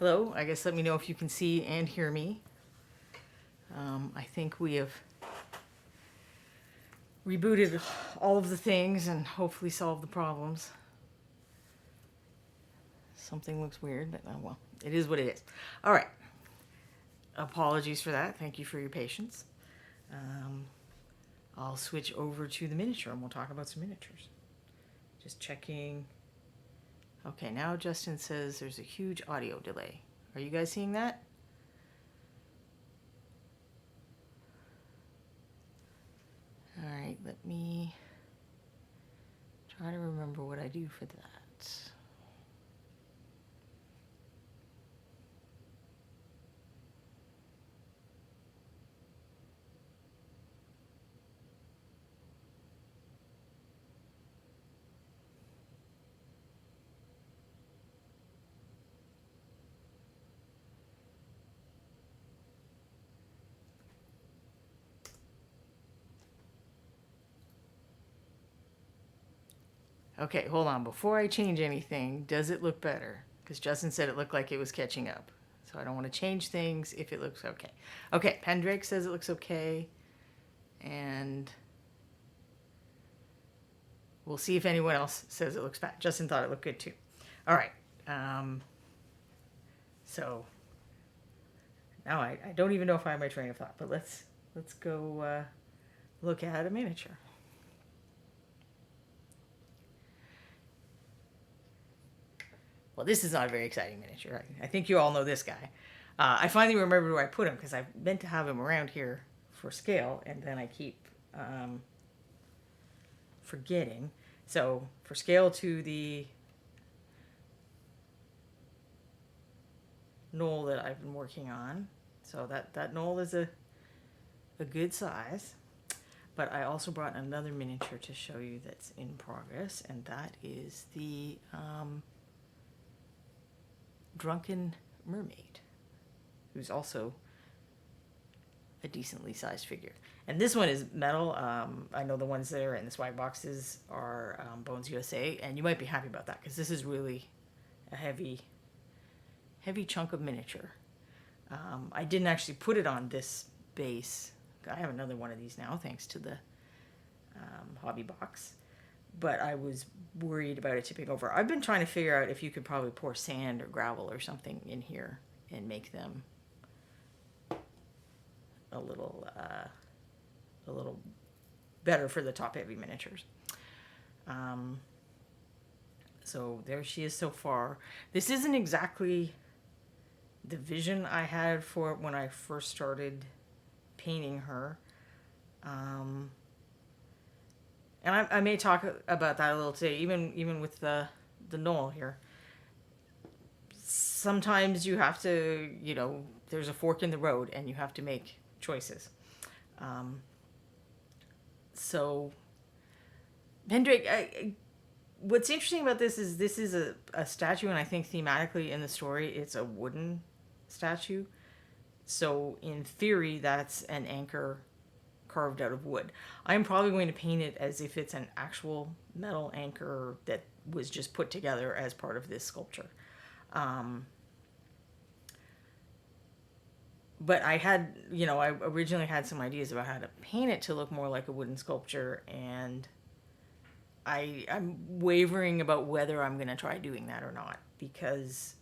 Hello, I guess let me know if you can see and hear me. I think we have rebooted all of the things and hopefully solved the problems. Something looks weird, but oh well, it is what it is. All right. Apologies for that. Thank you for your patience. I'll switch over to the miniature and we'll talk about some miniatures. Just checking. Okay, now Justin says there's a huge audio delay. Are you guys seeing that? All right, let me try to remember what I do for that. Okay, hold on. Before I change anything, does it look better? Because Justin said it looked like it was catching up. So I don't want to change things if it looks okay. Okay, Pendrake says it looks okay. And we'll see if anyone else says it looks bad. Justin thought it looked good too. All right. So now I don't even know if I have my train of thought, but let's go look at a miniature. Well, this is not a very exciting miniature. I think you all know this guy. I finally remembered where I put him because I meant to have him around here for scale, and then I keep forgetting. So for scale to the knoll that I've been working on, so that knoll is a good size. But I also brought another miniature to show you that's in progress, and that is the Drunken Mermaid, who's also a decently sized figure. And this one is metal. I know the ones that are in the swag boxes are Bones USA, and you might be happy about that because this is really a heavy chunk of miniature. I didn't actually put it on this base. I have another one of these now thanks to the hobby box. But I was worried about it tipping over. I've been trying to figure out if you could probably pour sand or gravel or something in here and make them a little better for the top heavy miniatures. So there she is so far. This isn't exactly the vision I had for it when I first started painting her. And I may talk about that a little today, even with the knoll here. Sometimes you have to, there's a fork in the road and you have to make choices. So, Pendrake, what's interesting about this is a statue, and I think thematically in the story it's a wooden statue. So in theory, that's an anchor carved out of wood. I'm probably going to paint it as if it's an actual metal anchor that was just put together as part of this sculpture. But I had, I originally had some ideas about how to paint it to look more like a wooden sculpture, and I'm wavering about whether I'm going to try doing that or not, because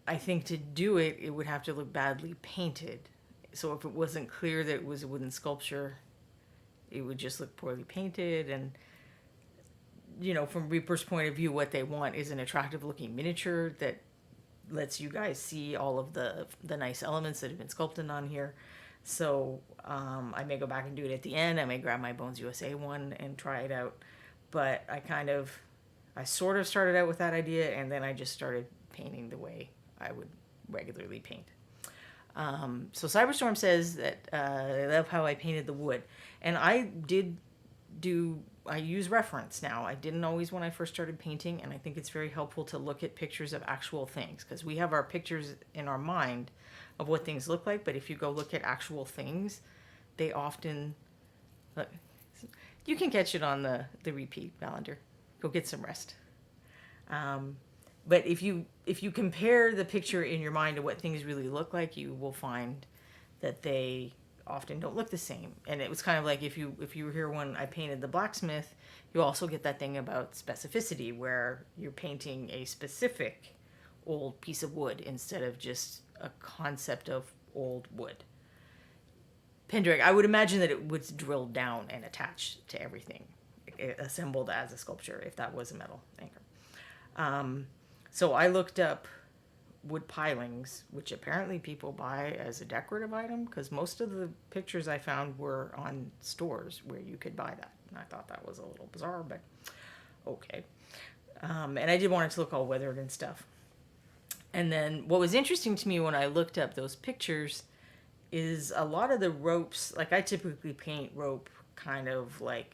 I think to do it, it would have to look badly painted. So if it wasn't clear that it was a wooden sculpture, it would just look poorly painted. And, from Reaper's point of view, what they want is an attractive looking miniature that lets you guys see all of the nice elements that have been sculpted on here. So I may go back and do it at the end. I may grab my Bones USA one and try it out. But I sort of started out with that idea, and then I just started painting the way I would regularly paint. So Cyberstorm says that they love how I painted the wood. And I use reference now. I didn't always when I first started painting, and I think it's very helpful to look at pictures of actual things, because we have our pictures in our mind of what things look like, but if you go look at actual things, they often... Look, you can catch it on the repeat, Valander. Go get some rest. But if you compare the picture in your mind to what things really look like, you will find that they often don't look the same. And it was kind of like if you were here when I painted the Blacksmith, you also get that thing about specificity where you're painting a specific old piece of wood instead of just a concept of old wood. Pendragon, I would imagine that it was drilled down and attached to everything, assembled as a sculpture if that was a metal anchor. So I looked up wood pilings, which apparently people buy as a decorative item, because most of the pictures I found were on stores where you could buy that. And I thought that was a little bizarre, but okay. And I did want it to look all weathered and stuff. And then what was interesting to me when I looked up those pictures is a lot of the ropes, like I typically paint rope kind of like,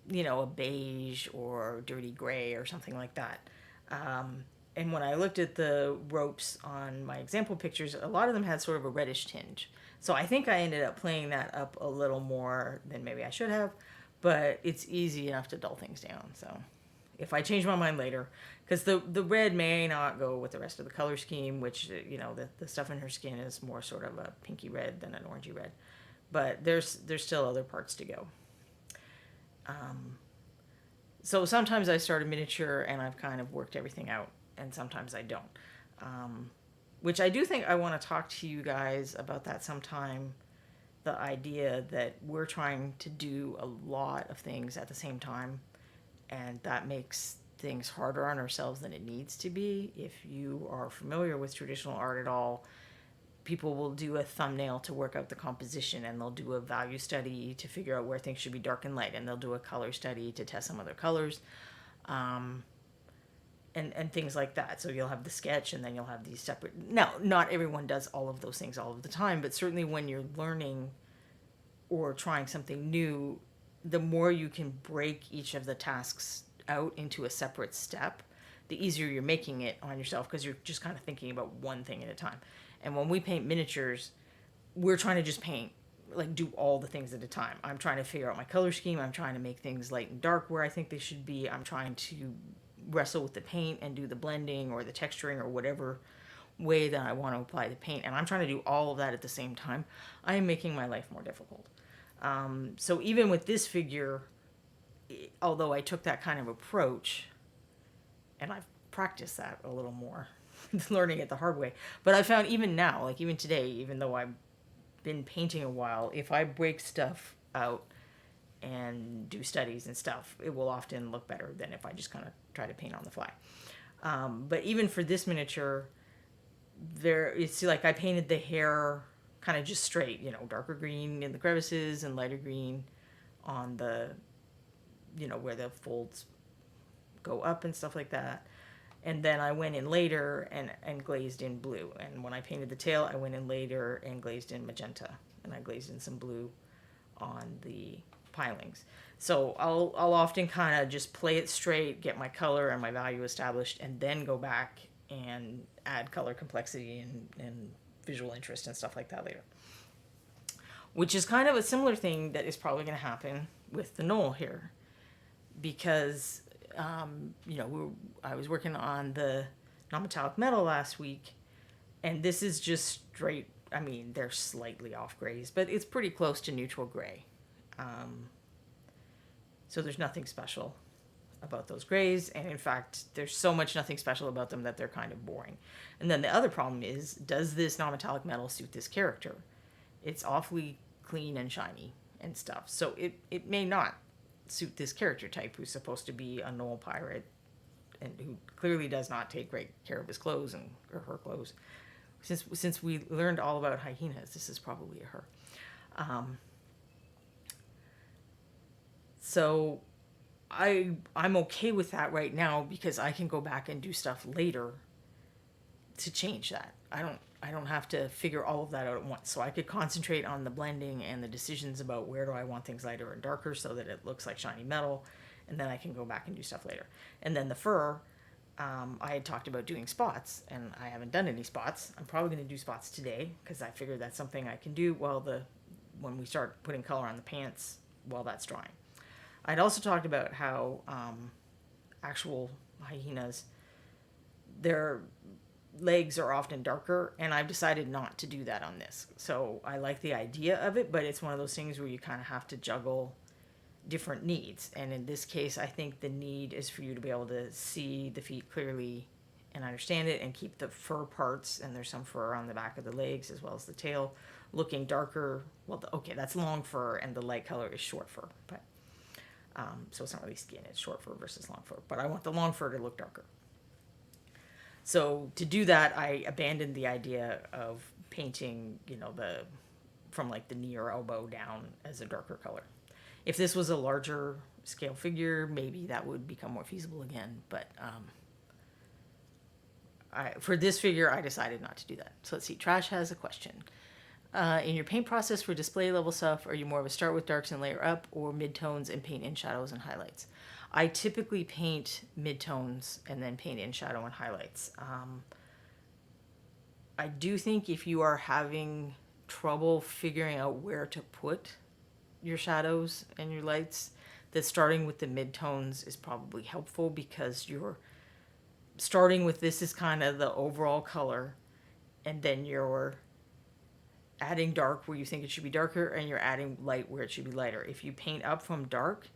a beige or dirty gray or something like that. And when I looked at the ropes on my example pictures, a lot of them had sort of a reddish tinge. So I think I ended up playing that up a little more than maybe I should have, but it's easy enough to dull things down. So if I change my mind later, because the red may not go with the rest of the color scheme, which, the stuff in her skin is more sort of a pinky red than an orangey red. But there's still other parts to go. So sometimes I start a miniature and I've kind of worked everything out, and sometimes I don't. Which I do think I want to talk to you guys about that sometime. The idea that we're trying to do a lot of things at the same time, and that makes things harder on ourselves than it needs to be. If you are familiar with traditional art at all, people will do a thumbnail to work out the composition, and they'll do a value study to figure out where things should be dark and light, and they'll do a color study to test some other colors, and things like that. So you'll have the sketch, and then you'll have these separate. Now, not everyone does all of those things all of the time, but certainly when you're learning or trying something new, the more you can break each of the tasks out into a separate step, the easier you're making it on yourself, because you're just kind of thinking about one thing at a time. And when we paint miniatures, we're trying to just paint, like do all the things at a time. I'm trying to figure out my color scheme. I'm trying to make things light and dark where I think they should be. I'm trying to wrestle with the paint and do the blending or the texturing or whatever way that I want to apply the paint. And I'm trying to do all of that at the same time. I am making my life more difficult. So even with this figure, although I took that kind of approach, and I've practiced that a little more, learning it the hard way. But I found even now, like even today, even though I've been painting a while, if I break stuff out and do studies and stuff, it will often look better than if I just kind of try to paint on the fly. But even for this miniature, it's like I painted the hair kind of just straight, darker green in the crevices and lighter green on the, where the folds go up and stuff like that. And then I went in later and glazed in blue. And when I painted the tail, I went in later and glazed in magenta. And I glazed in some blue on the pilings. So I'll often kind of just play it straight, get my color and my value established, and then go back and add color complexity and visual interest and stuff like that later. Which is kind of a similar thing that is probably going to happen with the knoll here. Because I was working on the non-metallic metal last week, and this is just straight, they're slightly off grays, but it's pretty close to neutral gray. So there's nothing special about those grays, and in fact, there's so much nothing special about them that they're kind of boring. And then the other problem is, does this non-metallic metal suit this character? It's awfully clean and shiny and stuff, so it may not suit this character type who's supposed to be a knoll pirate and who clearly does not take great care of his clothes or her clothes. Since we learned all about hyenas, this is probably a her. So I'm okay with that right now, because I can go back and do stuff later to change that. I don't have to figure all of that out at once. So I could concentrate on the blending and the decisions about where do I want things lighter and darker so that it looks like shiny metal, and then I can go back and do stuff later. And then the fur, I had talked about doing spots, and I haven't done any spots. I'm probably going to do spots today, because I figured that's something I can do when we start putting color on the pants while that's drying. I'd also talked about how actual hyenas their legs are often darker, and I've decided not to do that on this. So I like the idea of it, but it's one of those things where you kind of have to juggle different needs. And in this case, I think the need is for you to be able to see the feet clearly and understand it, and keep the fur parts, and there's some fur on the back of the legs as well as the tail, looking darker. Well, okay, that's long fur, and the light color is short fur, but so it's not really skin, it's short fur versus long fur, but I want the long fur to look darker. So to do that, I abandoned the idea of painting, from like the knee or elbow down as a darker color. If this was a larger scale figure, maybe that would become more feasible again, but for this figure, I decided not to do that. So let's see, Trash has a question. In your paint process for display level stuff, are you more of a start with darks and layer up, or midtones and paint in shadows and highlights? I typically paint midtones and then paint in shadow and highlights. I do think if you are having trouble figuring out where to put your shadows and your lights, that starting with the midtones is probably helpful, because you're starting with this is kind of the overall color, and then you're adding dark where you think it should be darker, and you're adding light where it should be lighter. If you paint up from dark,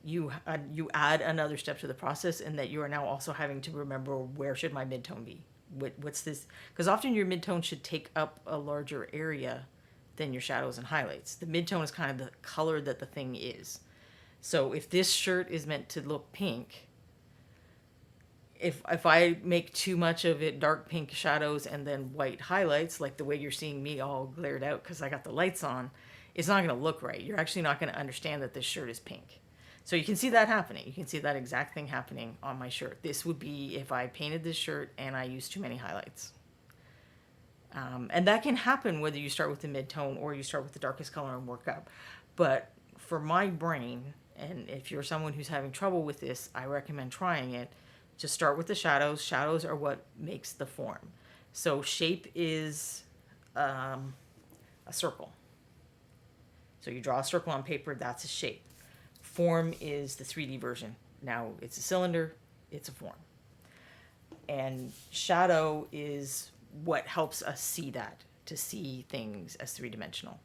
you add another step to the process, and that you are now also having to remember, where should my midtone be? What's this? Because often your midtone should take up a larger area than your shadows and highlights. The midtone is kind of the color that the thing is. So if this shirt is meant to look pink, if I make too much of it dark pink shadows and then white highlights, like the way you're seeing me all glared out because I got the lights on, it's not going to look right. You're actually not going to understand that this shirt is pink. So you can see that happening. You can see that exact thing happening on my shirt. This would be if I painted this shirt and I used too many highlights. And that can happen whether you start with the mid-tone or you start with the darkest color and work up. But for my brain, and if you're someone who's having trouble with this, I recommend trying it. Just start with the shadows. Shadows are what makes the form. So shape is a circle. So you draw a circle on paper, that's a shape. Form is the 3D version. Now it's a cylinder, it's a form. And shadow is what helps us see that, to see things as three-dimensional.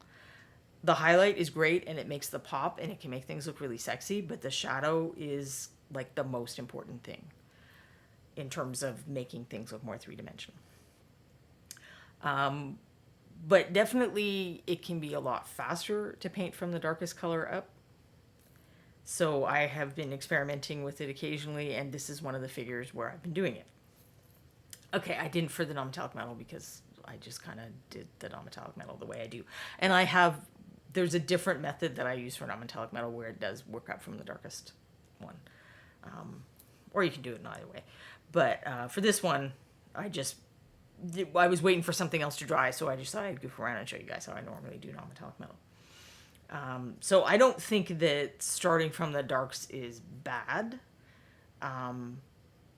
The highlight is great and it makes the pop and it can make things look really sexy, but the shadow is like the most important thing in terms of making things look more three-dimensional. But definitely it can be a lot faster to paint from the darkest color up. So I have been experimenting with it occasionally, and this is one of the figures where I've been doing it. Okay, I didn't for the non-metallic metal because I just kind of did the non-metallic metal the way I do. And there's a different method that I use for non-metallic metal where it does work up from the darkest one. Or you can do it in either way. But for this one, I was waiting for something else to dry, so I just thought I'd goof around and show you guys how I normally do non-metallic metal. So I don't think that starting from the darks is bad.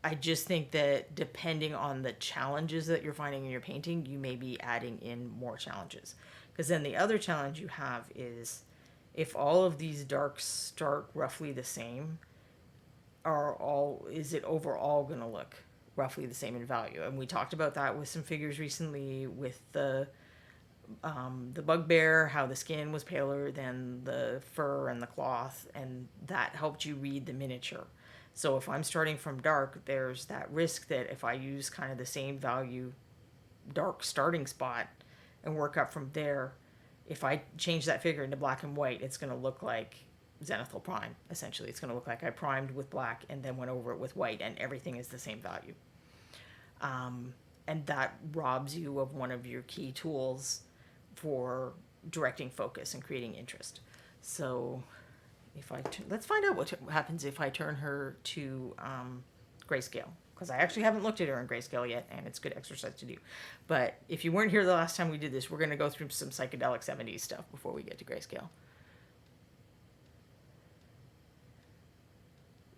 I just think that depending on the challenges that you're finding in your painting, you may be adding in more challenges. Because then the other challenge you have is if all of these darks start roughly the same, is it overall going to look roughly the same in value? And we talked about that with some figures recently with the bugbear, how the skin was paler than the fur and the cloth, and that helped you read the miniature. So if I'm starting from dark, there's that risk that if I use kind of the same value dark starting spot and work up from there, if I change that figure into black and white, it's going to look like Zenithal Prime, essentially. It's going to look like I primed with black and then went over it with white, and everything is the same value. And that robs you of one of your key tools for directing focus and creating interest. So let's find out what happens if I turn her to Grayscale, because I actually haven't looked at her in Grayscale yet, and it's good exercise to do. But if you weren't here the last time we did this, we're going to go through some psychedelic 70s stuff before we get to Grayscale.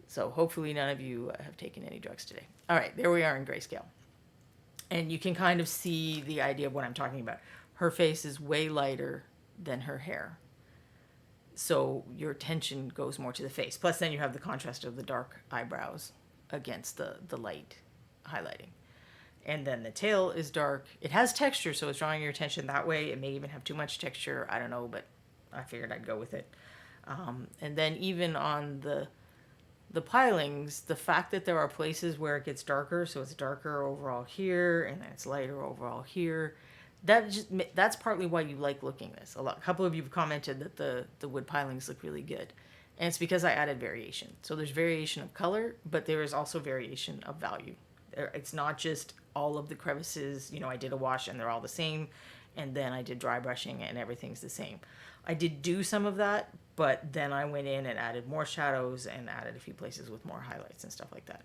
So hopefully none of you have taken any drugs today. All right, there we are in Grayscale. And you can kind of see the idea of what I'm talking about. Her face is way lighter than her hair. So your attention goes more to the face. Plus then you have the contrast of the dark eyebrows against the light highlighting. And then the tail is dark. It has texture, so it's drawing your attention that way. It may even have too much texture. I don't know, but I figured I'd go with it. And then even on the pilings, the fact that there are places where it gets darker, so it's darker overall here, and then it's lighter overall here, that's partly why you like looking this. A couple of you have commented that the wood pilings look really good. And it's because I added variation. So there's variation of color, but there is also variation of value. It's not just all of the crevices, I did a wash and they're all the same, and then I did dry brushing and everything's the same. I did do some of that, but then I went in and added more shadows and added a few places with more highlights and stuff like that.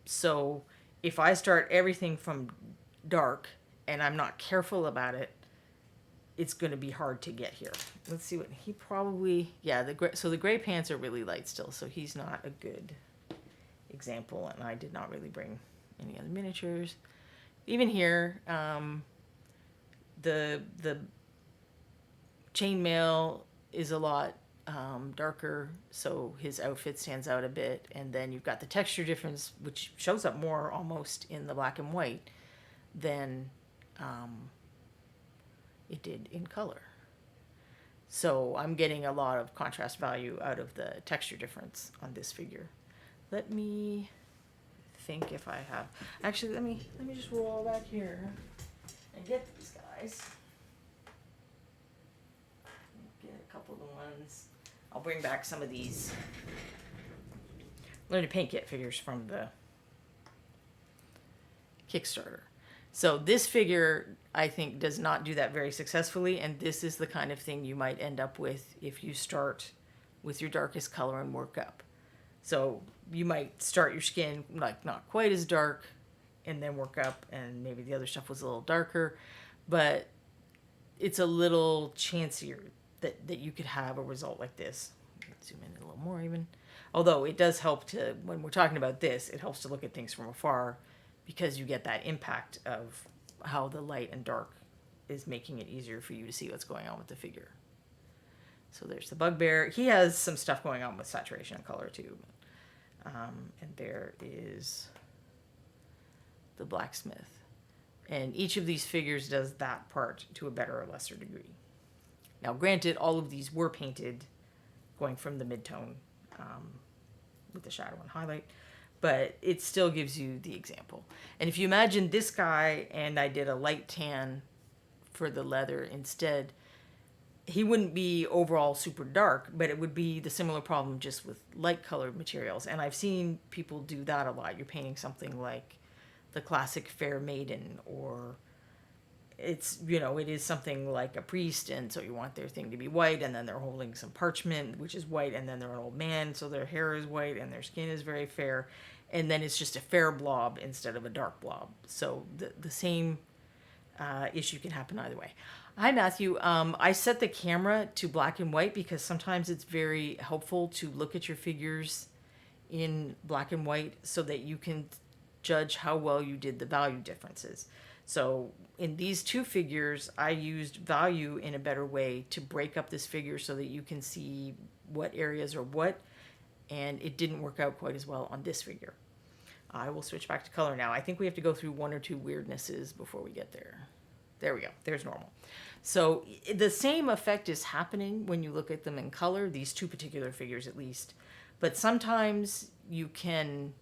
So if I start everything from dark and I'm not careful about it, it's going to be hard to get here. Let's see what he probably, so the gray pants are really light still, so he's not a good example, and I did not really bring any other miniatures. Even here, the chainmail is a lot darker, so his outfit stands out a bit, and then you've got the texture difference, which shows up more almost in the black and white than it did in color. So I'm getting a lot of contrast value out of the texture difference on this figure. Let me think if I have. Actually, let me just roll back here and get these guys. Get a couple of the ones. I'll bring back some of these Learn to Paint Kit figures from the Kickstarter. So this figure, I think, does not do that very successfully, and this is the kind of thing you might end up with if you start with your darkest color and work up. So you might start your skin like not quite as dark and then work up, and maybe the other stuff was a little darker, but it's a little chancier that you could have a result like this. Zoom in a little more even. Although it does help to, when we're talking about this, it helps to look at things from afar, because you get that impact of how the light and dark is making it easier for you to see what's going on with the figure. So there's the bugbear. He has some stuff going on with saturation and color too. And there is the blacksmith. And each of these figures does that part to a better or lesser degree. Now, granted, all of these were painted going from the mid-tone with the shadow and highlight, but it still gives you the example. And if you imagine this guy and I did a light tan for the leather instead, he wouldn't be overall super dark, but it would be the similar problem just with light colored materials. And I've seen people do that a lot. You're painting something like the classic Fair Maiden, or it is something like a priest, and so you want their thing to be white, and then they're holding some parchment, which is white, and then they're an old man, so their hair is white, and their skin is very fair, and then it's just a fair blob instead of a dark blob. So the same issue can happen either way. Hi, Matthew. I set the camera to black and white because sometimes it's very helpful to look at your figures in black and white so that you can judge how well you did the value differences. So in these two figures, I used value in a better way to break up this figure so that you can see what areas are what, and it didn't work out quite as well on this figure. I will switch back to color now. I think we have to go through one or two weirdnesses before we get there. There we go. There's normal. So the same effect is happening when you look at them in color, these two particular figures at least. But sometimes you can,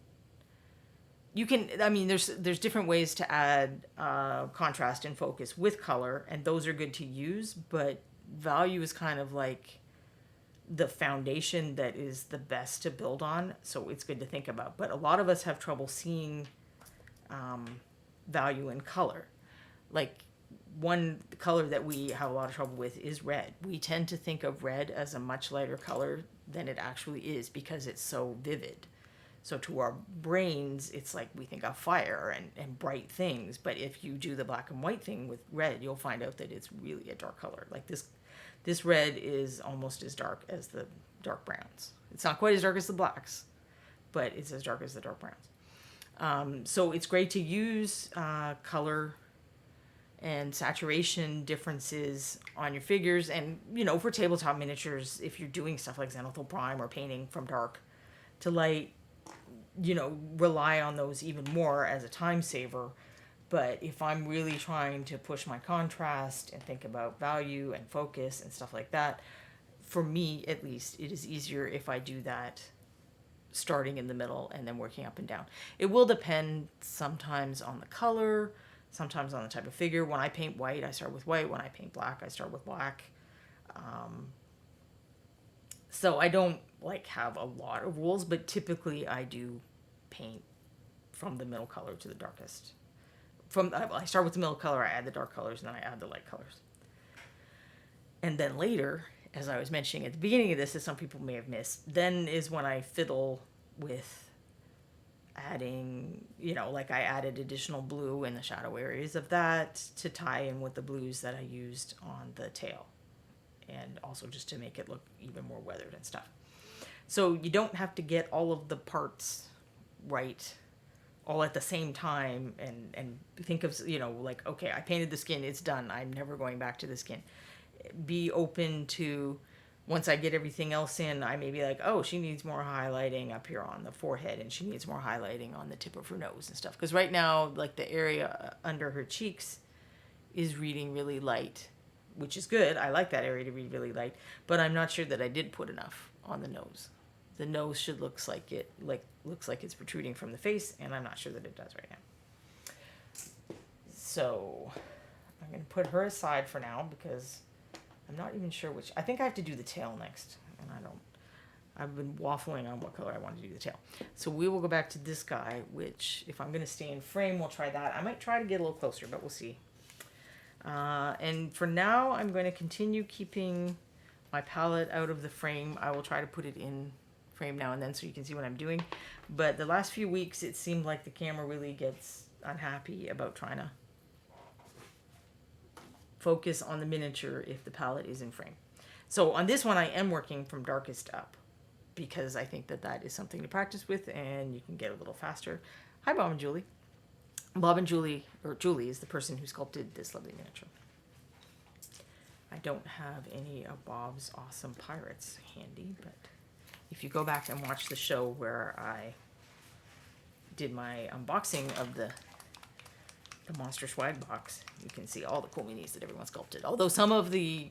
I mean, there's different ways to add contrast and focus with color, and those are good to use, but value is kind of like the foundation that is the best to build on, so it's good to think about. But a lot of us have trouble seeing value in color. Like, one color that we have a lot of trouble with is red. We tend to think of red as a much lighter color than it actually is because it's so vivid. So to our brains, it's like we think of fire and bright things. But if you do the black and white thing with red, you'll find out that it's really a dark color. Like this red is almost as dark as the dark browns. It's not quite as dark as the blacks, but it's as dark as the dark browns. So it's great to use color and saturation differences on your figures. And, for tabletop miniatures, if you're doing stuff like Zenithal Prime or painting from dark to light, rely on those even more as a time saver. But if I'm really trying to push my contrast and think about value and focus and stuff like that, for me at least, it is easier if I do that starting in the middle and then working up and down. It will depend sometimes on the color, sometimes on the type of figure. When I paint white, I start with white. When I paint black, I start with black. So I don't have a lot of rules, but typically I do paint from the middle color to the darkest. I start with the middle color, I add the dark colors, and then I add the light colors. And then later, as I was mentioning at the beginning of this, as some people may have missed, then is when I fiddle with adding, I added additional blue in the shadow areas of that to tie in with the blues that I used on the tail. And also just to make it look even more weathered and stuff. So you don't have to get all of the parts right all at the same time and think of, okay, I painted the skin, it's done. I'm never going back to the skin. Be open to, once I get everything else in, I may be like, oh, she needs more highlighting up here on the forehead, and she needs more highlighting on the tip of her nose and stuff. Because right now, the area under her cheeks is reading really light, which is good. I like that area to read really light, but I'm not sure that I did put enough on the nose. The nose should looks like it's protruding from the face, and I'm not sure that it does right now. So I'm going to put her aside for now because I'm not even sure which. I think I have to do the tail next, and I've been waffling on what color I want to do the tail. So we will go back to this guy, which if I'm going to stay in frame, we'll try that. I might try to get a little closer, but we'll see. And for now, I'm going to continue keeping my palette out of the frame. I will try to put it in frame now and then so you can see what I'm doing. But the last few weeks, it seemed like the camera really gets unhappy about trying to focus on the miniature if the palette is in frame. So on this one, I am working from darkest up because I think that is something to practice with and you can get a little faster. Hi, Bob and Julie. Bob and Julie, or Julie, is the person who sculpted this lovely miniature. I don't have any of Bob's awesome pirates handy, but if you go back and watch the show where I did my unboxing of the Monster Swag box, you can see all the cool minis that everyone sculpted. Although some of the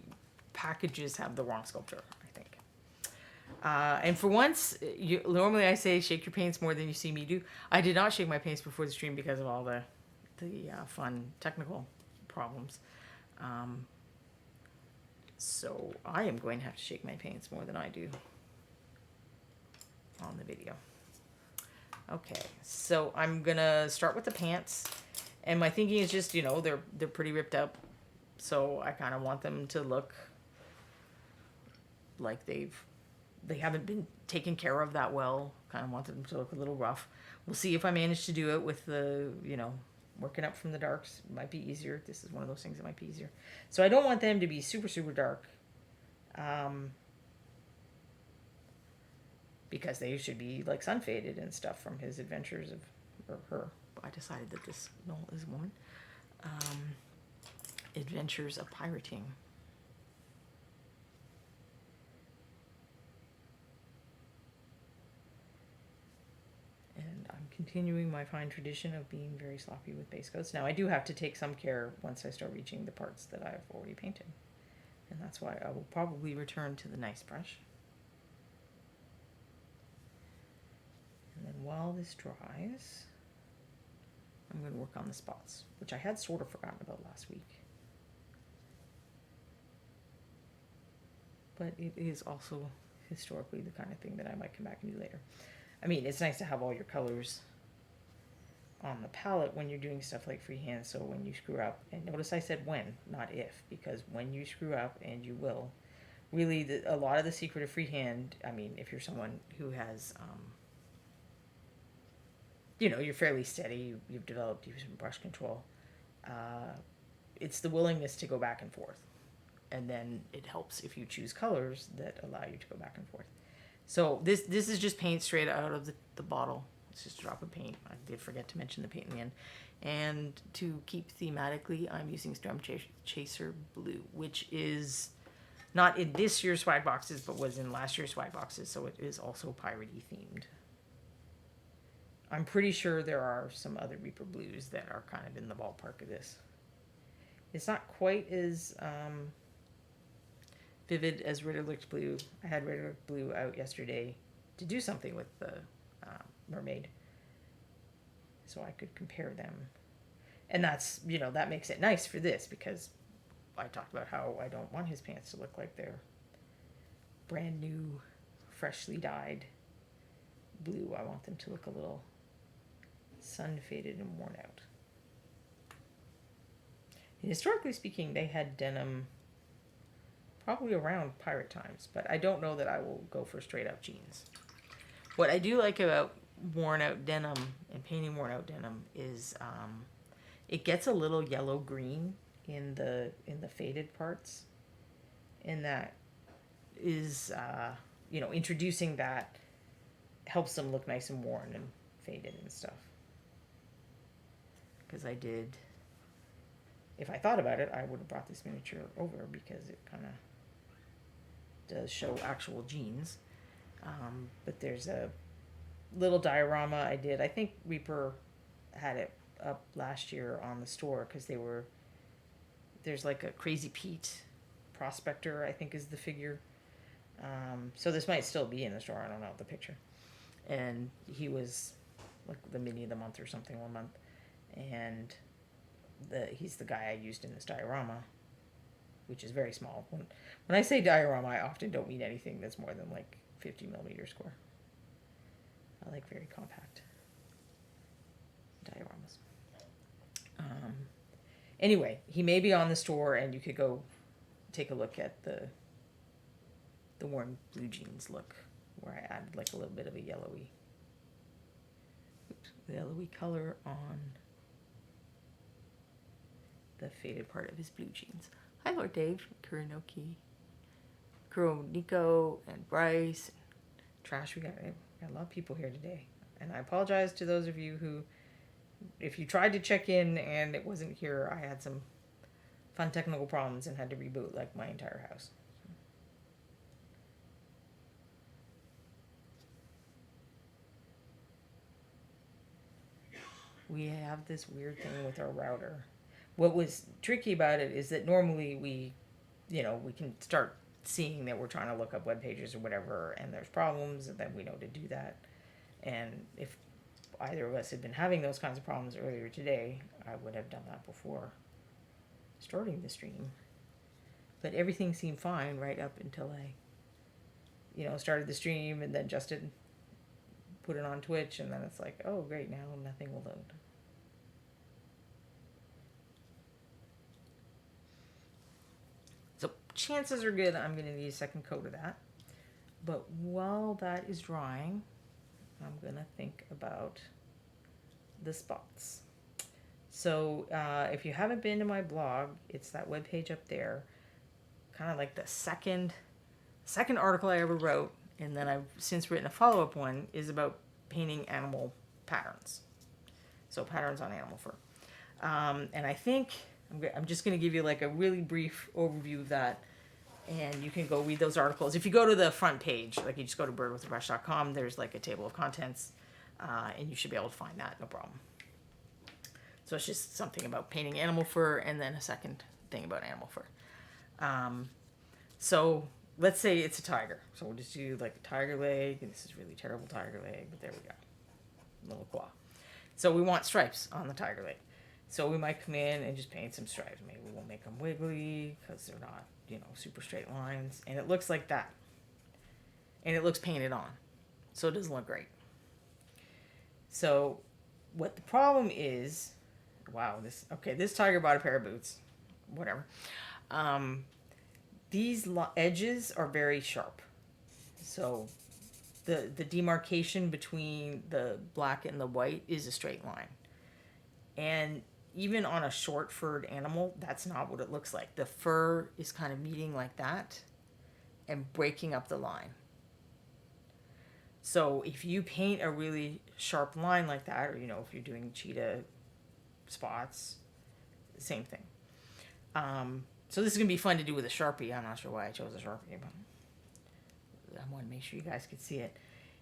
packages have the wrong sculptor, I think. And for once, normally I say shake your paints more than you see me do. I did not shake my paints before the stream because of all the fun technical problems. So I am going to have to shake my paints more than I do on the video. Okay, so I'm gonna start with the pants, and my thinking is just, they're pretty ripped up, so I kind of want them to look like they haven't been taken care of that well. Kind of want them to look a little rough. We'll see if I manage to do it with the, working up from the darks. It might be easier. This is one of those things that might be easier. So I don't want them to be super, super dark. Because they should be sun faded and stuff from his adventures or her. I decided that this is one. Adventures of Pirating. And I'm continuing my fine tradition of being very sloppy with base coats. Now I do have to take some care once I start reaching the parts that I've already painted. And that's why I will probably return to the nice brush. And then while this dries, I'm going to work on the spots, which I had sort of forgotten about last week. But it is also historically the kind of thing that I might come back and do later. I mean, it's nice to have all your colors on the palette when you're doing stuff like freehand, so when you screw up, and notice I said when, not if, because when you screw up, and you will, really a lot of the secret of freehand, I mean, if you're someone who has, you're fairly steady, you've developed some brush control, it's the willingness to go back and forth. And then it helps if you choose colors that allow you to go back and forth. So this is just paint straight out of the bottle. It's just a drop of paint. I did forget to mention the paint in the end. And to keep thematically, I'm using Storm Chaser Blue, which is not in this year's swag boxes, but was in last year's swag boxes. So it is also piratey themed. I'm pretty sure there are some other Reaper Blues that are kind of in the ballpark of this. It's not quite as vivid as Ritter-Licht Blue. I had Ritter-Licht Blue out yesterday to do something with the mermaid, so I could compare them. And that's, that makes it nice for this, because I talked about how I don't want his pants to look like they're brand new, freshly dyed blue. I want them to look a little sun faded and worn out. And historically speaking, they had denim probably around pirate times, but I don't know that I will go for straight up jeans. What I do like about worn out denim and painting worn out denim is it gets a little yellow green in the faded parts, and that is introducing that helps them look nice and worn and faded and stuff. Because if I thought about it, I would have brought this miniature over, because it kind of does show actual jeans. But there's a little diorama I did. I think Reaper had it up last year on the store, because there's like a Crazy Pete prospector, I think is the figure. So this might still be in the store. I don't know the picture. And he was like the mini of the month or something one month. And he's the guy I used in this diorama, which is very small. When I say diorama, I often don't mean anything that's more than like 50 millimeter square. I like very compact dioramas. Anyway, he may be on the store, and you could go take a look at the worn blue jeans look, where I added like a little bit of a yellowy color on the faded part of his blue jeans. Hi, Lord Dave, Nico, and Bryce, and Trash. We got a lot of people here today, and I apologize to those of you who, if you tried to check in and it wasn't here, I had some fun technical problems and had to reboot like my entire house. We have this weird thing with our router. What was tricky about it is that normally we can start seeing that we're trying to look up web pages or whatever, and there's problems, and then we know to do that. And if either of us had been having those kinds of problems earlier today, I would have done that before starting the stream. But everything seemed fine right up until I, started the stream, and then Justin put it on Twitch, and then it's like, oh great, now nothing will load. So chances are good I'm going to need a second coat of that. But while that is drying, I'm going to think about the spots. So if you haven't been to my blog, it's that webpage up there, kind of like the second article I ever wrote, and then I've since written a follow-up one, is about painting animal patterns. So patterns on animal fur. And I think I'm just going to give you like a really brief overview of that, and you can go read those articles. If you go to the front page, like you just go to birdwithabrush.com, there's like a table of contents, and you should be able to find that, no problem. So it's just something about painting animal fur, and then a second thing about animal fur. So let's say it's a tiger. So we'll just do like a tiger leg, and this is really terrible tiger leg, but there we go. Little claw. So we want stripes on the tiger leg. So we might come in and just paint some stripes. Maybe we won't make them wiggly because they're not, super straight lines. And it looks like that. And it looks painted on. So it doesn't look great. So what the problem is, this tiger bought a pair of boots. Whatever. These edges are very sharp. So the demarcation between the black and the white is a straight line. And even on a short furred animal, that's not what it looks like. The fur is kind of meeting like that and breaking up the line. So if you paint a really sharp line like that, or if you're doing cheetah spots, same thing. So this is going to be fun to do with a Sharpie. I'm not sure why I chose a Sharpie, but I want to make sure you guys could see it.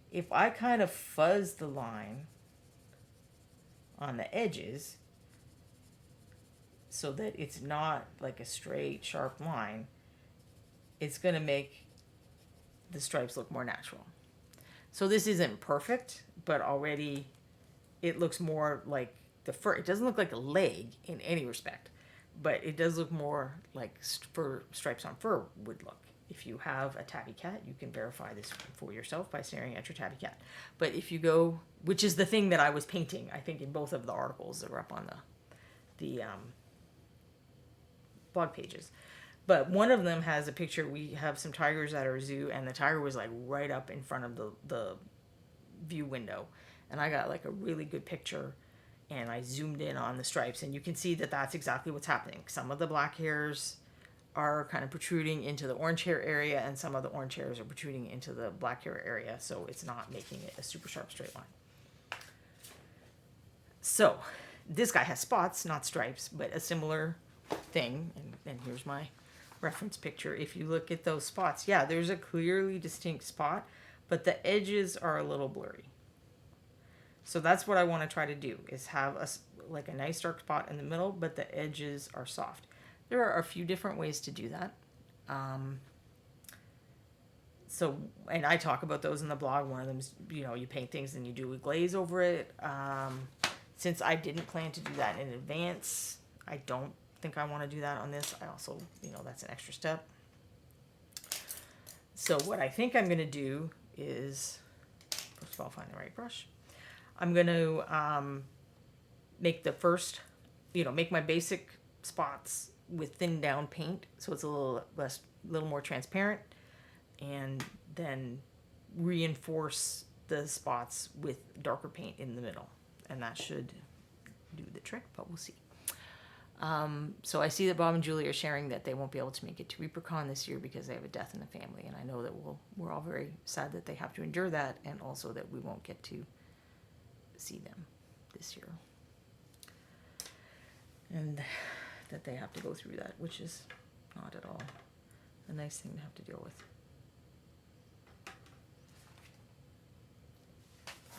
If I kind of fuzz the line on the edges so that it's not like a straight, sharp line, it's going to make the stripes look more natural. So this isn't perfect, but already it looks more like the fur. It doesn't look like a leg in any respect, but it does look more like fur, stripes on fur would look. If you have a tabby cat, you can verify this for yourself by staring at your tabby cat. But if you go, which is the thing that I was painting, I think in both of the articles that were up on the blog pages. But one of them has a picture. We have some tigers at our zoo, and the tiger was like right up in front of the view window. And I got like a really good picture, and I zoomed in on the stripes, and you can see that that's exactly what's happening. Some of the black hairs are kind of protruding into the orange hair area, and some of the orange hairs are protruding into the black hair area, so it's not making it a super sharp straight line. So this guy has spots, not stripes, but a similar thing. And here's my reference picture. If you look at those spots, yeah, there's a clearly distinct spot, but the edges are a little blurry. So that's what I want to try to do, is have like a nice dark spot in the middle, but the edges are soft. There are a few different ways to do that. And I talk about those in the blog. One of them is, you paint things and you do a glaze over it. Since I didn't plan to do that in advance, I don't think I want to do that on this. I also, that's an extra step. So what I think I'm going to do is, first of all, find the right brush. I'm going to make the first, make my basic spots with thin down paint, so it's a little more transparent, and then reinforce the spots with darker paint in the middle, and that should do the trick, but we'll see. So I see that Bob and Julie are sharing that they won't be able to make it to ReaperCon this year because they have a death in the family, and I know that we're all very sad that they have to endure that, and also that we won't get to see them this year, and that they have to go through that, which is not at all a nice thing to have to deal with.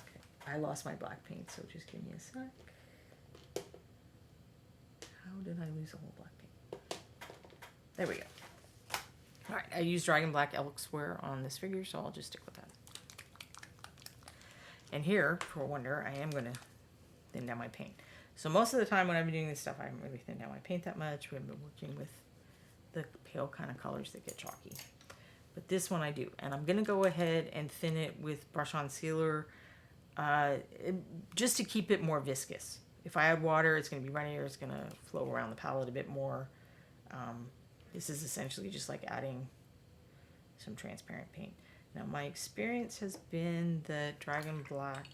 Okay, I lost my black paint, so just give me a sec. How did I lose the whole black paint? There we go. All right, I used Dragon Black elsewhere on this figure, so I'll just stick with that. And here, for a wonder, I am going to thin down my paint. So most of the time when I've been doing this stuff, I haven't really thinned down my paint that much. We've been working with the pale kind of colors that get chalky. But this one I do. And I'm going to go ahead and thin it with brush on sealer just to keep it more viscous. If I add water, it's going to be runnier. It's going to flow around the palette a bit more. This is essentially just like adding some transparent paint. Now my experience has been that Dragon Black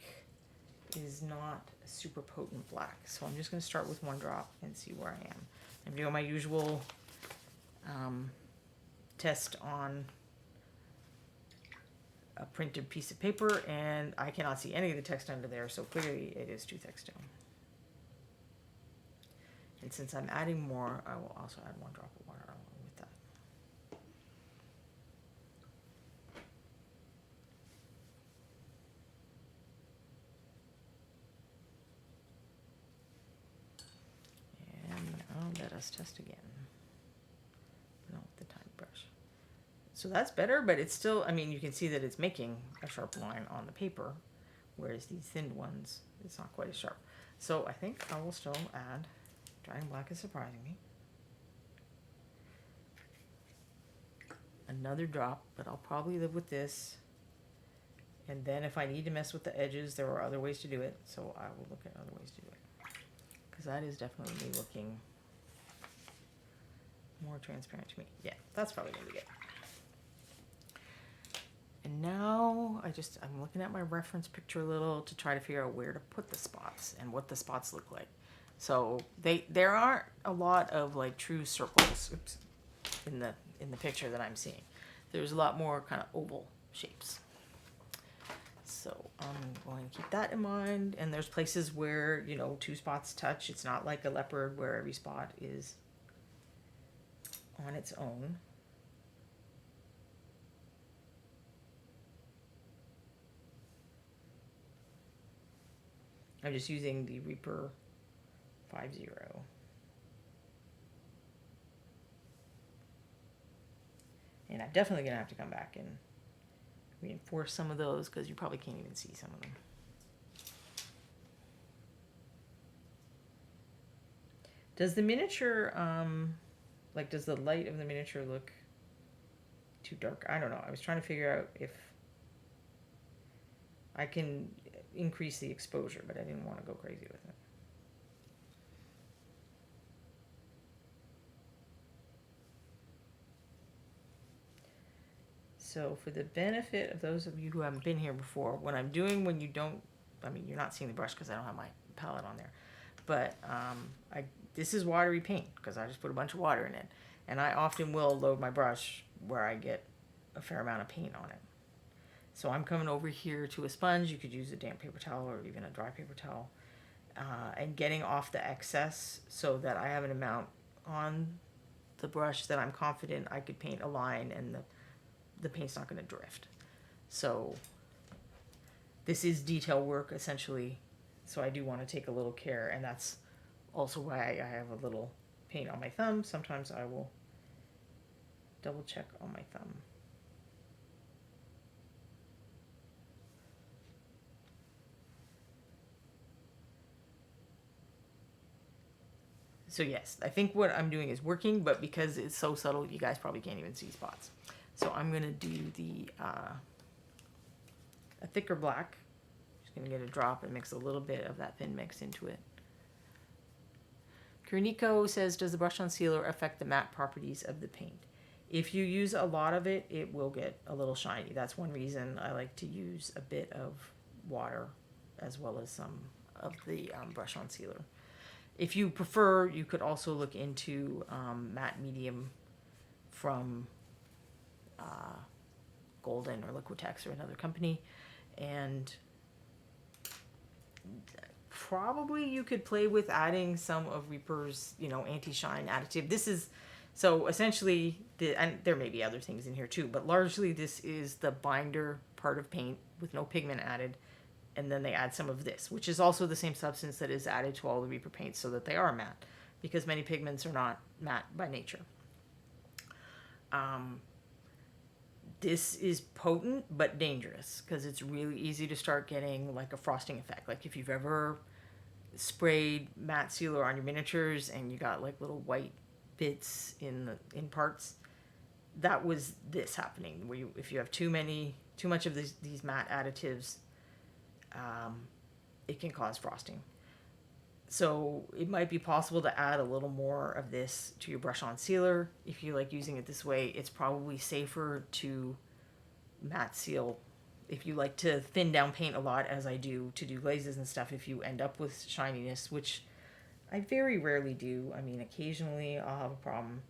is not a super potent black. So I'm just going to start with one drop and see where I am. I'm doing my usual test on a printed piece of paper, and I cannot see any of the text under there, so clearly it is too thick still. And since I'm adding more, I will also add one drop of water along with that. Let us test again. No, the tiny brush. So that's better, but it's still, you can see that it's making a sharp line on the paper, whereas these thin ones, it's not quite as sharp. So I think I will still add, Dragon Black is surprising me. Another drop, but I'll probably live with this. And then if I need to mess with the edges, there are other ways to do it, so I will look at other ways to do it. Because that is definitely looking more transparent to me. Yeah, that's probably going to be good. And now I'm looking at my reference picture a little to try to figure out where to put the spots and what the spots look like. So there aren't a lot of like true circles in the picture that I'm seeing. There's a lot more kind of oval shapes. So I'm going to keep that in mind. And there's places where, two spots touch. It's not like a leopard where every spot is on its own. I'm just using the Reaper 50. And I'm definitely going to have to come back and reinforce some of those because you probably can't even see some of them. Does the miniature, like, does the light of the miniature look too dark? I don't know. I was trying to figure out if I can increase the exposure, but I didn't want to go crazy with it. So for the benefit of those of you who haven't been here before, what I'm doing when you don't, I mean, you're not seeing the brush because I don't have my palette on there, but this is watery paint because I just put a bunch of water in it. And I often will load my brush where I get a fair amount of paint on it. So I'm coming over here to a sponge. You could use a damp paper towel or even a dry paper towel. And getting off the excess so that I have an amount on the brush that I'm confident I could paint a line and the paint's not going to drift. So this is detail work essentially. So I do want to take a little care, and that's also why I have a little paint on my thumb. Sometimes I will double check on my thumb. So yes, I think what I'm doing is working, but because it's so subtle, you guys probably can't even see spots. So I'm going to do a thicker black. Just going to get a drop and mix a little bit of that thin mix into it. Kurnico says, does the brush on sealer affect the matte properties of the paint? If you use a lot of it, it will get a little shiny. That's one reason I like to use a bit of water as well as some of the brush on sealer. If you prefer, you could also look into matte medium from Golden or Liquitex or another company, and probably you could play with adding some of Reaper's, anti-shine additive. This is, so essentially, and there may be other things in here too, but largely this is the binder part of paint with no pigment added, and then they add some of this, which is also the same substance that is added to all the Reaper paints so that they are matte, because many pigments are not matte by nature. This is potent but dangerous because it's really easy to start getting like a frosting effect. Like if you've ever sprayed matte sealer on your miniatures and you got like little white bits in parts, that was this happening. Where if you have too much of these matte additives, it can cause frosting. So it might be possible to add a little more of this to your brush on sealer. If you like using it this way, it's probably safer to matte seal. If you like to thin down paint a lot, as I do, to do glazes and stuff, if you end up with shininess, which I very rarely do. I mean, occasionally I'll have a problem.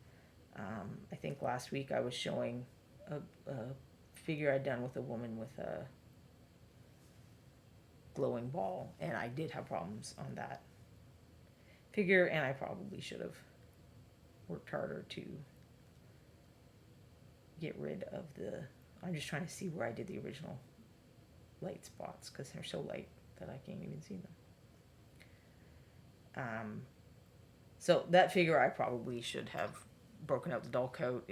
I think last week I was showing a figure I'd done with a woman with a glowing ball, and I did have problems on that figure, and I probably should have worked harder to get rid of I'm just trying to see where I did the original light spots because they're so light that I can't even see them. So that figure I probably should have broken out the dull coat.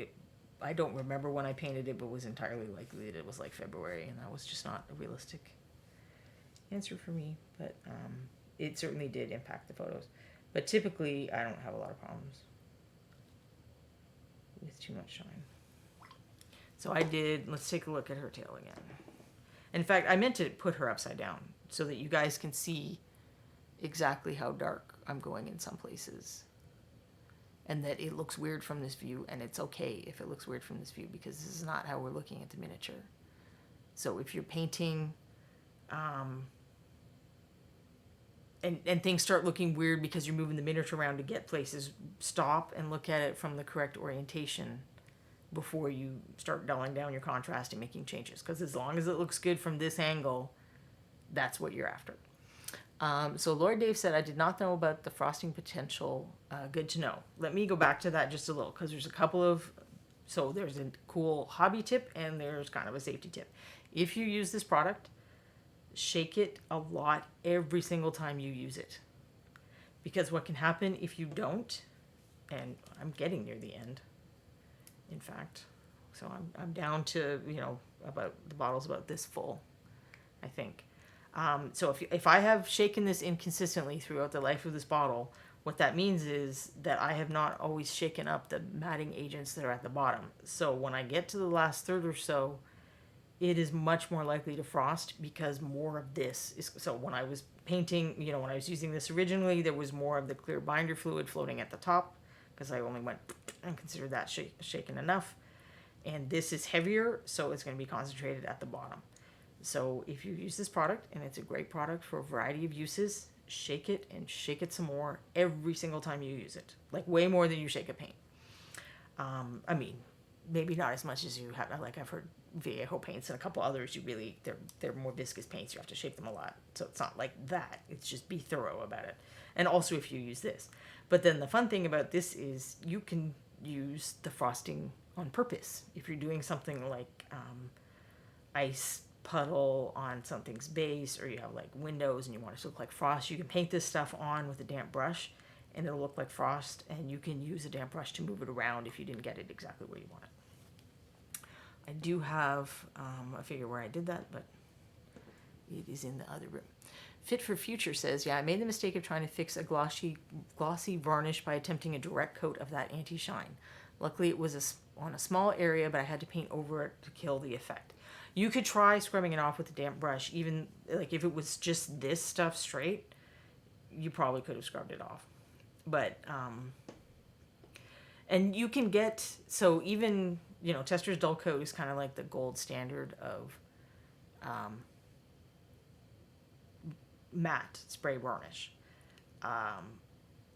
I don't remember when I painted it, but it was entirely likely that it was like February, and that was just not a realistic answer for me, but it certainly did impact the photos. But typically, I don't have a lot of problems with too much shine. So let's take a look at her tail again. In fact, I meant to put her upside down so that you guys can see exactly how dark I'm going in some places. And that it looks weird from this view, and it's okay if it looks weird from this view because this is not how we're looking at the miniature. So if you're painting... And things start looking weird because you're moving the miniature around to get places, stop and look at it from the correct orientation before you start dulling down your contrast and making changes. Because as long as it looks good from this angle, that's what you're after. So Lloyd Dave said, I did not know about the frosting potential. Good to know. Let me go back to that just a little because there's a couple of... So there's a cool hobby tip and there's kind of a safety tip. If you use this product... shake it a lot every single time you use it. Because what can happen if you don't, and I'm getting near the end, in fact. So I'm down to, about the bottle's about this full, I think. So if I have shaken this inconsistently throughout the life of this bottle, what that means is that I have not always shaken up the matting agents that are at the bottom. So when I get to the last third or so, it is much more likely to frost because more of this is. So when I was painting, when I was using this originally, there was more of the clear binder fluid floating at the top because I only went and considered that shaken enough. And this is heavier, so it's going to be concentrated at the bottom. So if you use this product, and it's a great product for a variety of uses, shake it and shake it some more every single time you use it. Like way more than you shake a paint. I mean, maybe not as much as you have. Like I've heard Viejo paints and a couple others, they're more viscous paints. You have to shake them a lot. So it's not like that. It's just be thorough about it. And also if you use this. But then the fun thing about this is you can use the frosting on purpose. If you're doing something like ice puddle on something's base, or you have like windows and you want it to look like frost, you can paint this stuff on with a damp brush and it'll look like frost, and you can use a damp brush to move it around if you didn't get it exactly where you want it. I do have a figure where I did that, but it is in the other room. Fit for Future says, yeah, I made the mistake of trying to fix a glossy varnish by attempting a direct coat of that anti-shine. Luckily it was on a small area, but I had to paint over it to kill the effect. You could try scrubbing it off with a damp brush. Even like if it was just this stuff straight, you probably could have scrubbed it off. But and you can get, so even Tester's Dull Coat is kind of like the gold standard of matte spray varnish.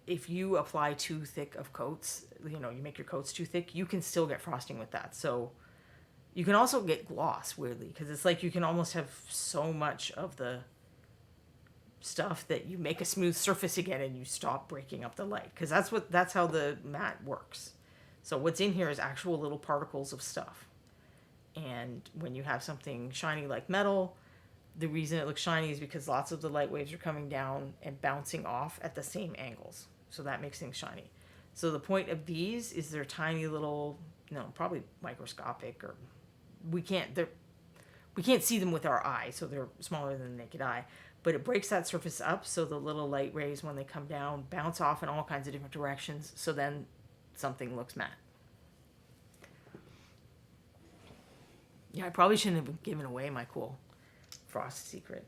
If you apply too thick of coats, you make your coats too thick, you can still get frosting with that. So you can also get gloss, weirdly, because it's like you can almost have so much of the stuff that you make a smooth surface again and you stop breaking up the light, because that's how the matte works. So what's in here is actual little particles of stuff. And when you have something shiny like metal, the reason it looks shiny is because lots of the light waves are coming down and bouncing off at the same angles. So that makes things shiny. So the point of these is they're tiny little, probably microscopic, or we can't see them with our eye, so they're smaller than the naked eye. But it breaks that surface up so the little light rays, when they come down, bounce off in all kinds of different directions, so then something looks matte. Yeah, I probably shouldn't have given away my cool frost secret.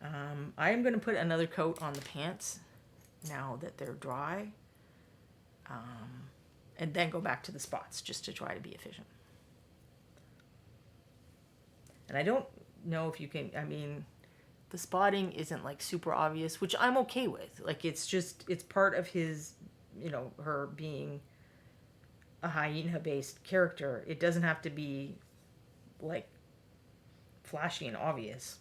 I am going to put another coat on the pants now that they're dry, and then go back to the spots just to try to be efficient. And I don't know if you can, the spotting isn't like super obvious, which I'm okay with. Like it's part of his, her being a hyena based character. It doesn't have to be like flashy and obvious.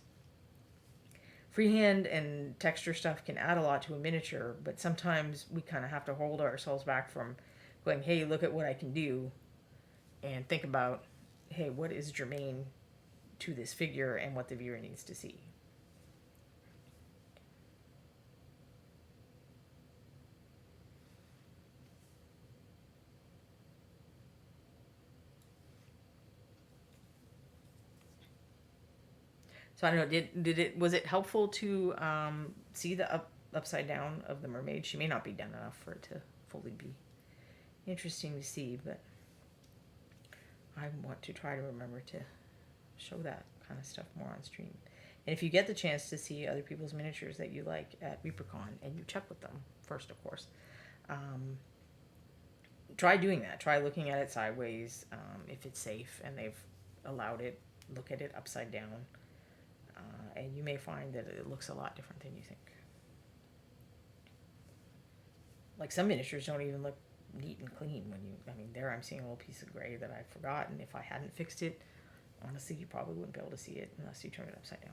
Freehand and texture stuff can add a lot to a miniature, but sometimes we kind of have to hold ourselves back from going, hey, look at what I can do, and think about, hey, what is germane to this figure and what the viewer needs to see. So I don't know, was it helpful to see the upside down of the mermaid? She may not be done enough for it to fully be interesting to see, but I want to try to remember to show that kind of stuff more on stream. And if you get the chance to see other people's miniatures that you like at ReaperCon, and you check with them first, of course, try doing that. Try looking at it sideways, if it's safe and they've allowed it. Look at it upside down. And you may find that it looks a lot different than you think. Like some miniatures don't even look neat and clean when there I'm seeing a little piece of gray that I've forgotten. If I hadn't fixed it, honestly, you probably wouldn't be able to see it unless you turn it upside down.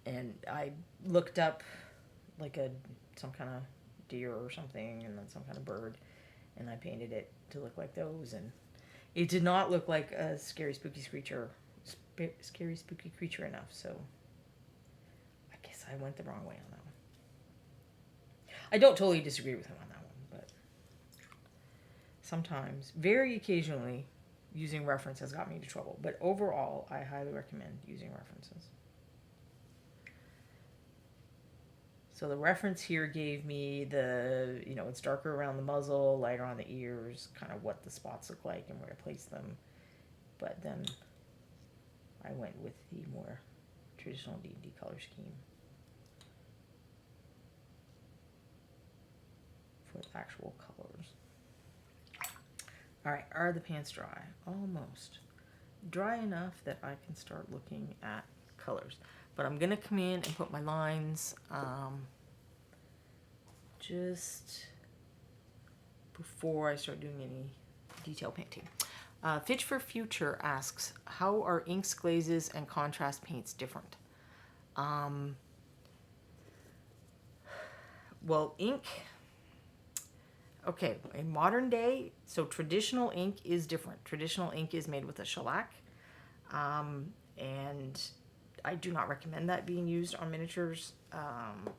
And I looked up like some kind of deer or something, and then some kind of bird, and I painted it to look like those, and it did not look like a scary spooky creature enough. So I guess I went the wrong way on that one. I don't totally disagree with him on that one, but sometimes, very occasionally, using reference has got me into trouble. But overall, I highly recommend using references. So the reference here gave me the, it's darker around the muzzle, lighter on the ears, kind of what the spots look like and where to place them. But then I went with the more traditional D&D color scheme for the actual colors. All right, are the paints dry? Almost. Dry enough that I can start looking at colors. But I'm going to come in and put my lines just before I start doing any detail painting. Fitch for Future asks, how are inks, glazes, and contrast paints different? Well, ink... Okay, in modern day, so traditional ink is different. Traditional ink is made with a shellac, and I do not recommend that being used on miniatures.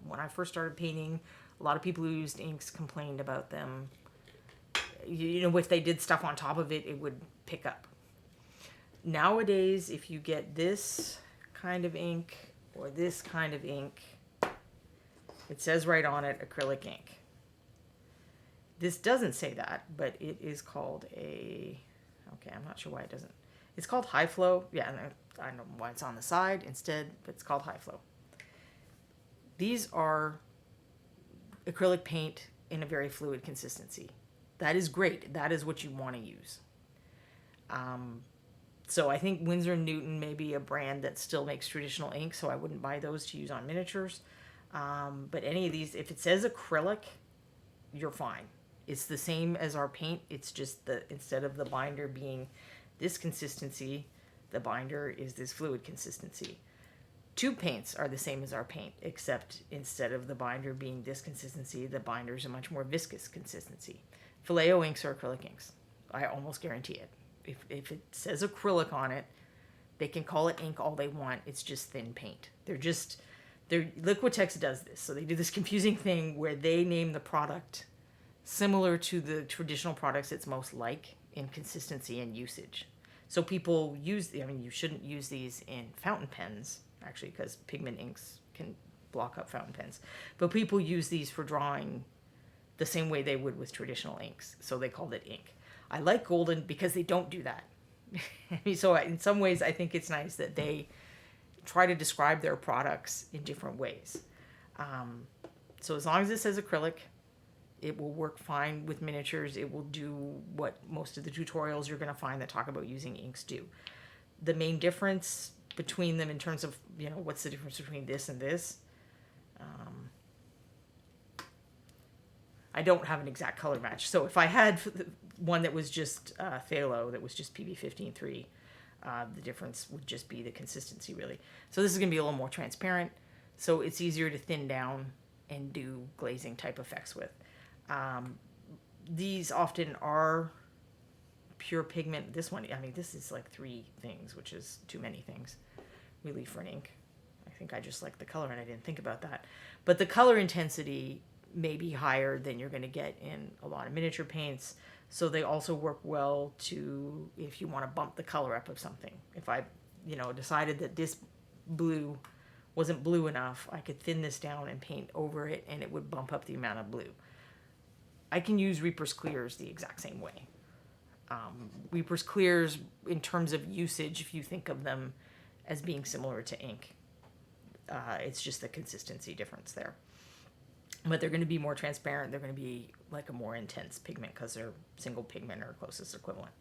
When I first started painting, a lot of people who used inks complained about them. If they did stuff on top of it, it would pick up. Nowadays, if you get this kind of ink or this kind of ink, it says right on it, acrylic ink. This doesn't say that, but it is called okay, I'm not sure why it doesn't. It's called high flow. Yeah, I don't know why it's on the side instead, but it's called high flow. These are acrylic paint in a very fluid consistency. That is great. That is what you want to use. So I think Winsor & Newton may be a brand that still makes traditional ink, so I wouldn't buy those to use on miniatures. But any of these, if it says acrylic, you're fine. It's the same as our paint. It's just instead of the binder being this consistency, the binder is this fluid consistency. Tube paints are the same as our paint, except instead of the binder being this consistency, the binder is a much more viscous consistency. Vallejo inks are acrylic inks. I almost guarantee it. If it says acrylic on it, they can call it ink all they want. It's just thin paint. Liquitex does this. So they do this confusing thing where they name the product similar to the traditional products it's most like in consistency and usage. So people you shouldn't use these in fountain pens, actually, because pigment inks can block up fountain pens. But people use these for drawing the same way they would with traditional inks. So they called it ink. I like Golden because they don't do that. So in some ways, I think it's nice that they try to describe their products in different ways. So as long as it says acrylic, it will work fine with miniatures. It will do what most of the tutorials you're going to find that talk about using inks do. The main difference between them in terms of, what's the difference between this and this? I don't have an exact color match. So if I had one that was just phthalo, that was just PB15-3, the difference would just be the consistency, really. So this is going to be a little more transparent, so it's easier to thin down and do glazing type effects with. These often are pure pigment. This one, this is like 3 things, which is too many things, really, for an ink. I think I just like the color and I didn't think about that. But the color intensity may be higher than you're going to get in a lot of miniature paints. So they also work well if you want to bump the color up of something. If I, decided that this blue wasn't blue enough, I could thin this down and paint over it and it would bump up the amount of blue. I can use Reaper's Clears the exact same way. Reaper's Clears, in terms of usage, if you think of them as being similar to ink, it's just the consistency difference there. But they're going to be more transparent. They're going to be like a more intense pigment because they're single pigment or closest equivalent.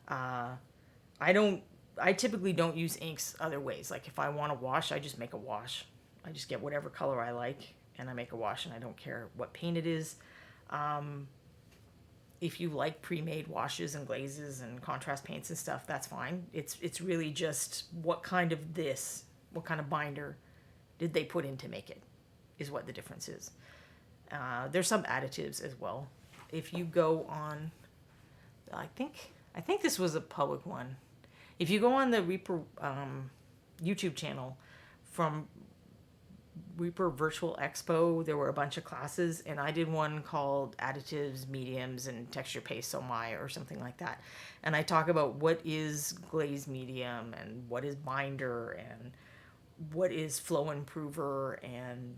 I typically don't use inks other ways. Like if I want to wash, I just make a wash. I just get whatever color I like and I make a wash, and I don't care what paint it is. If you like pre-made washes and glazes and contrast paints and stuff, that's fine. It's really just what kind of binder did they put in to make it, is what the difference is. There's some additives as well. If you go on, I think this was a public one. If you go on the Reaper YouTube channel from Reaper Virtual Expo, there were a bunch of classes, and I did one called Additives, Mediums, and Texture Paste So My, or something like that. And I talk about what is glaze medium, and what is binder, and what is flow improver, and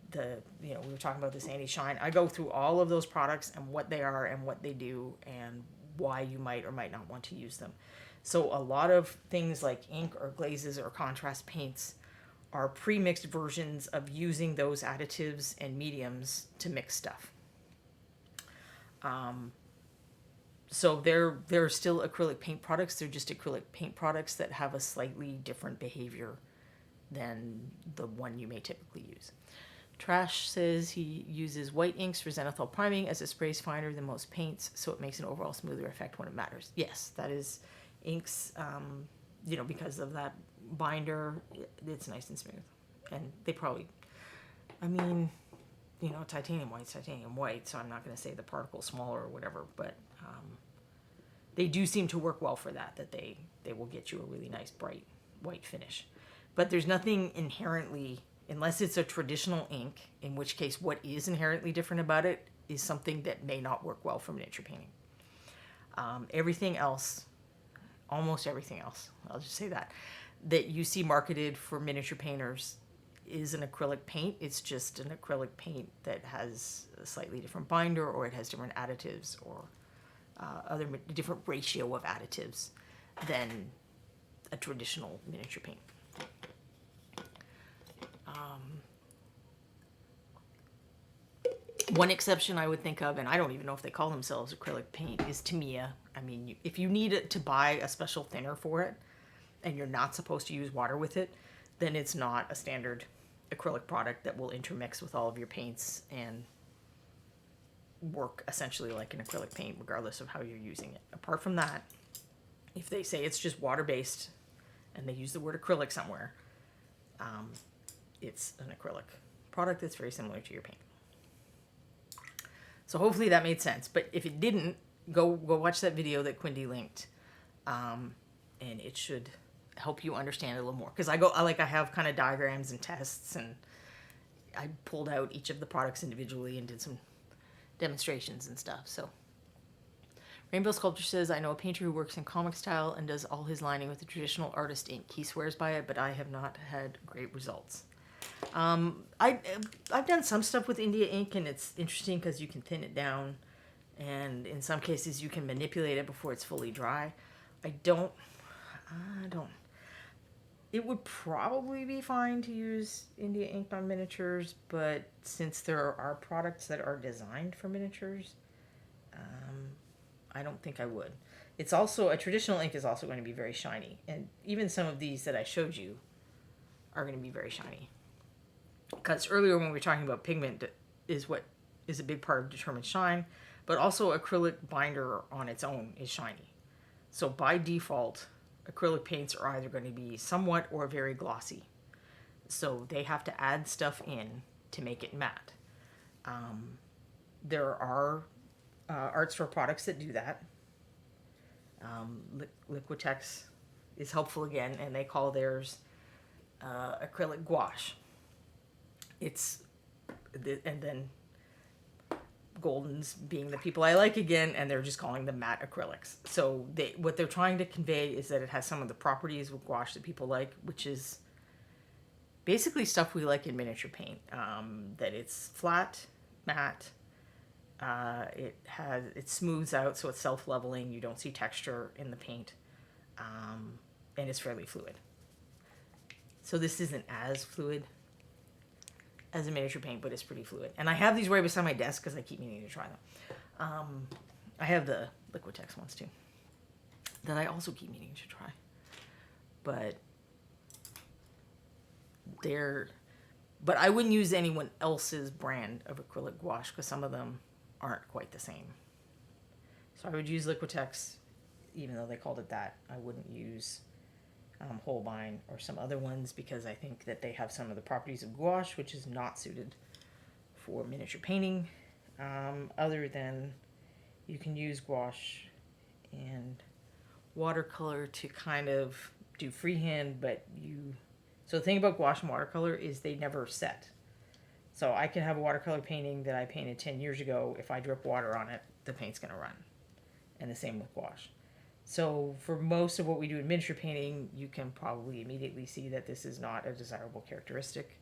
we were talking about this anti-shine. I go through all of those products and what they are and what they do and why you might or might not want to use them. So a lot of things like ink or glazes or contrast paints are pre-mixed versions of using those additives and mediums to mix stuff. So they're still acrylic paint products. They're just acrylic paint products that have a slightly different behavior than the one you may typically use. Trash says he uses white inks for zenithal priming as it sprays finer than most paints, so it makes an overall smoother effect when it matters. Yes, that is inks, because of that binder, it's nice and smooth. And they probably, titanium white's titanium white, so I'm not going to say the particle's smaller or whatever, but they do seem to work well for that they will get you a really nice bright white finish. But there's nothing inherently, unless it's a traditional ink, in which case what is inherently different about it is something that may not work well for miniature painting. Everything else, almost everything else, I'll just say that you see marketed for miniature painters is an acrylic paint. It's just an acrylic paint that has a slightly different binder, or it has different additives, or other different ratio of additives than a traditional miniature paint. One exception I would think of, and I don't even know if they call themselves acrylic paint, is Tamiya. If you need to buy a special thinner for it, and you're not supposed to use water with it, then it's not a standard acrylic product that will intermix with all of your paints and work essentially like an acrylic paint, regardless of how you're using it. Apart from that, if they say it's just water-based and they use the word acrylic somewhere, it's an acrylic product that's very similar to your paint. So hopefully that made sense. But if it didn't, go watch that video that Quindy linked, and it should help you understand it a little more. Because I have kind of diagrams and tests, and I pulled out each of the products individually and did some demonstrations and stuff. So Rainbow Sculpture says, I know a painter who works in comic style and does all his lining with the traditional artist ink. He swears by it, but I have not had great results. I've done some stuff with India ink, and it's interesting because you can thin it down, and in some cases you can manipulate it before it's fully dry. I don't. It would probably be fine to use India ink on miniatures, but since there are products that are designed for miniatures, I don't think I would. It's also, a traditional ink is also going to be very shiny, and even some of these that I showed you are going to be very shiny. Because earlier when we were talking about pigment is what is a big part of determined shine, but also acrylic binder on its own is shiny. So by default, acrylic paints are either going to be somewhat or very glossy. So they have to add stuff in to make it matte. There are art store products that do that. Liquitex is helpful again, and they call theirs acrylic gouache. And then Golden's being the people I like again, and they're just calling them matte acrylics. So what they're trying to convey is that it has some of the properties of gouache that people like, which is basically stuff we like in miniature paint. That it's flat, matte, it smooths out, so it's self-leveling. You don't see texture in the paint, and it's fairly fluid. So this isn't as fluid as a miniature paint, but it's pretty fluid. And I have these right beside my desk because I keep meaning to try them. I have the Liquitex ones too that I also keep meaning to try. But I wouldn't use anyone else's brand of acrylic gouache because some of them aren't quite the same. So I would use Liquitex, even though they called it that. I wouldn't use Holbein, or some other ones, because I think that they have some of the properties of gouache, which is not suited for miniature painting. Other than you can use gouache and watercolor to kind of do freehand, but so the thing about gouache and watercolor is they never set. So I can have a watercolor painting that I painted 10 years ago. If I drip water on it, the paint's going to run. And the same with gouache. So for most of what we do in miniature painting, you can probably immediately see that this is not a desirable characteristic.